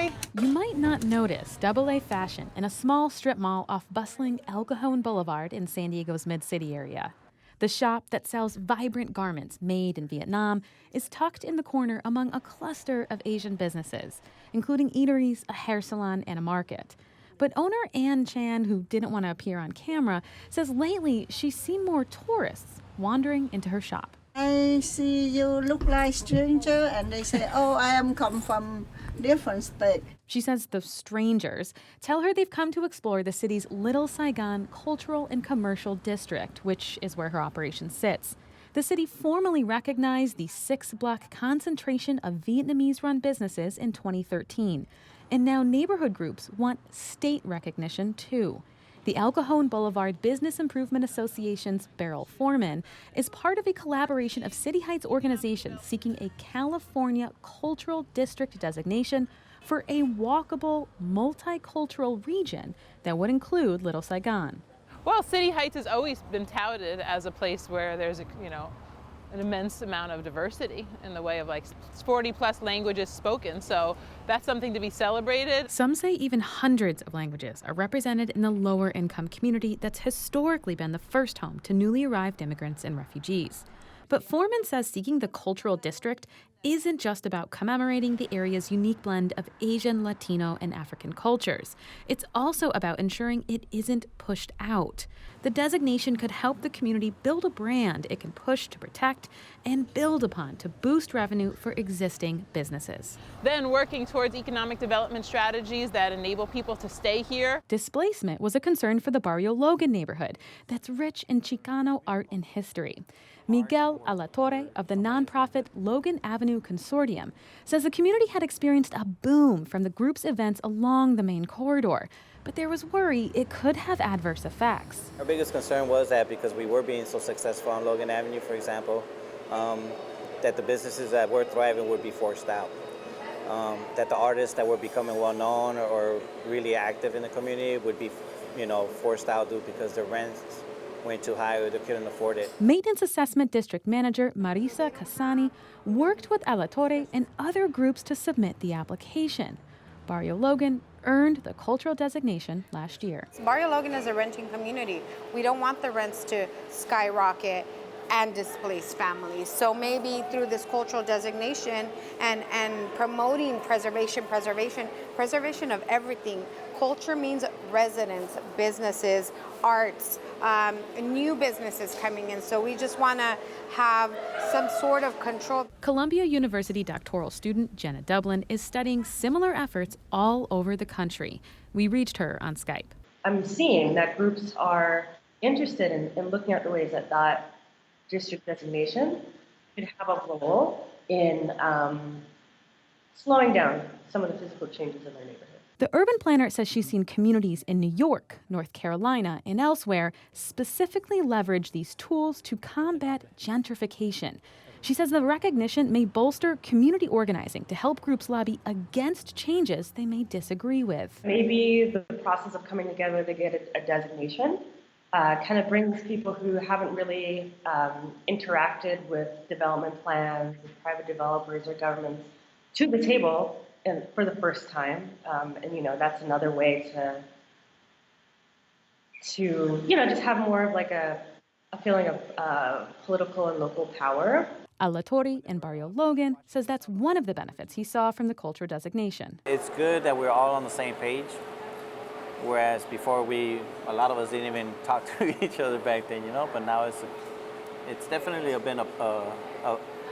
Hi. You might not notice AA fashion in a small strip mall off bustling El Cajon Boulevard in San Diego's mid-city area. The shop that sells vibrant garments made in Vietnam is tucked in the corner among a cluster of Asian businesses, including eateries, a hair salon, and a market. But owner Ann Chan, who didn't want to appear on camera, says lately she's seen more tourists wandering into her shop. I see you look like stranger and they say, oh, I am come from different state. She says the strangers tell her they've come to explore the city's Little Saigon Cultural and Commercial District, which is where her operation sits. The city formally recognized the 6-block concentration of Vietnamese-run businesses in 2013. And now neighborhood groups want state recognition, too. The El Cajon Boulevard Business Improvement Association's Beryl Foreman is part of a collaboration of City Heights organizations seeking a California Cultural District designation for a walkable, multicultural region that would include Little Saigon. Well, City Heights has always been touted as a place where there's an immense amount of diversity in the way of 40+ languages spoken. So that's something to be celebrated. Some say even hundreds of languages are represented in the lower income community that's historically been the first home to newly arrived immigrants and refugees. But Foreman says seeking the cultural district isn't just about commemorating the area's unique blend of Asian, Latino, and African cultures. It's also about ensuring it isn't pushed out. The designation could help the community build a brand it can push to protect and build upon to boost revenue for existing businesses. Then working towards economic development strategies that enable people to stay here. Displacement was a concern for the Barrio Logan neighborhood that's rich in Chicano art and history. Miguel Alatorre of the nonprofit Logan Avenue Consortium says the community had experienced a boom from the group's events along the main corridor, but there was worry it could have adverse effects. Our biggest concern was that because we were being so successful on Logan Avenue, for example, that the businesses that were thriving would be forced out. That the artists that were becoming well-known or really active in the community would be, forced out due because their rents went too high or they couldn't afford it. Maintenance Assessment District Manager Marisa Casani worked with Alatorre and other groups to submit the application. Barrio Logan earned the cultural designation last year. Barrio Logan is a renting community. We don't want the rents to skyrocket and displace families. So maybe through this cultural designation and promoting preservation of everything. Culture means residents, businesses, arts, new businesses coming in. So we just want to have some sort of control. Columbia University doctoral student Jenna Dublin is studying similar efforts all over the country. We reached her on Skype. I'm seeing that groups are interested in looking at the ways that district designation could have a role in slowing down some of the physical changes in their neighborhood. The urban planner says she's seen communities in New York, North Carolina, and elsewhere specifically leverage these tools to combat gentrification. She says the recognition may bolster community organizing to help groups lobby against changes they may disagree with. Maybe the process of coming together to get a designation kind of brings people who haven't really interacted with development plans, with private developers or governments to the table and for the first time, and that's another way to just have more of a feeling of political and local power. Alatorre in Barrio Logan says that's one of the benefits he saw from the cultural designation. It's good that we're all on the same page, whereas before a lot of us didn't even talk to each other back then, but now it's definitely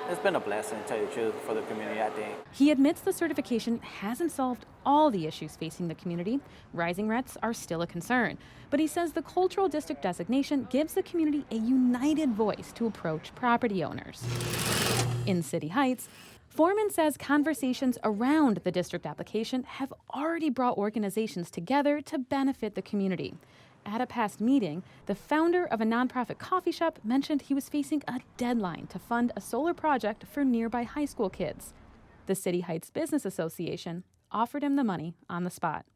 it's been a blessing, to tell you the truth, for the community, I think. He admits the certification hasn't solved all the issues facing the community. Rising rents are still a concern. But he says the cultural district designation gives the community a united voice to approach property owners. In City Heights, Foreman says conversations around the district application have already brought organizations together to benefit the community. At a past meeting, the founder of a nonprofit coffee shop mentioned he was facing a deadline to fund a solar project for nearby high school kids. The City Heights Business Association offered him the money on the spot.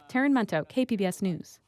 Taryn Mento, KPBS News.